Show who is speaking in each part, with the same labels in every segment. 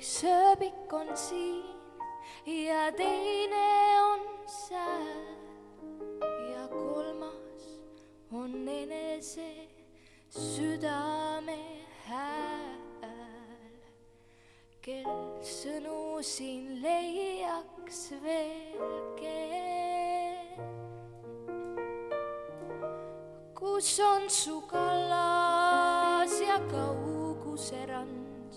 Speaker 1: üks ööbik on siin ja teine on sääl ja kolmas on enese südame hääl, kel sõnu siin leiaks veelgi. Kus on su kallas ja kauguse rand,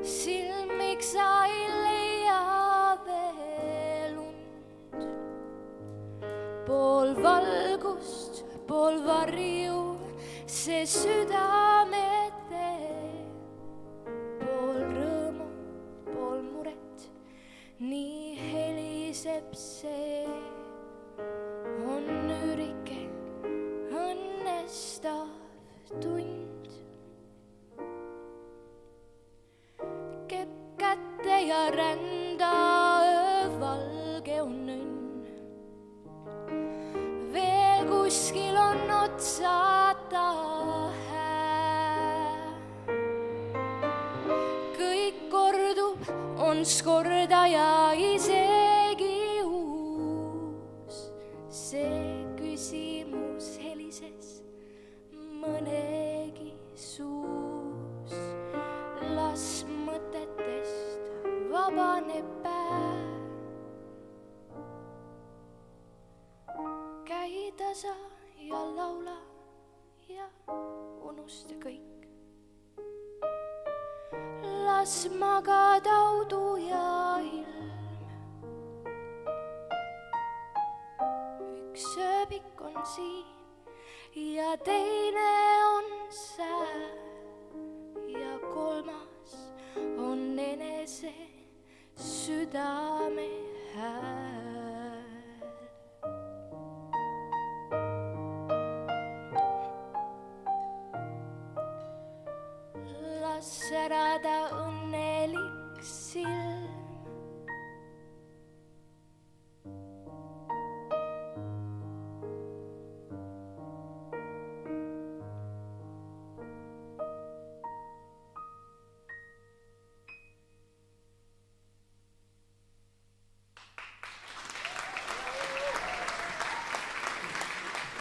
Speaker 1: silmiks sa ei leia veel und. Pool valgust, pool varju, see südame teeb, pool rõõmu, pool muret, nii heliseb see. On üürike õnnestav tund, kepp kätte ja rända öövalge on õnn. Veel kuskil on otsata hää, kõik kordub, on skordaja isegi uus. See küsimus helises mõnegi suus, las mõtetest vabaneb päev. Käi tasa ja laula ja unusta kõik. Las magad audu ja ilm. Üks ööbik on siin ja teine on sääl ja kolmas on enese südame hääl. Las särada õnnelik silm.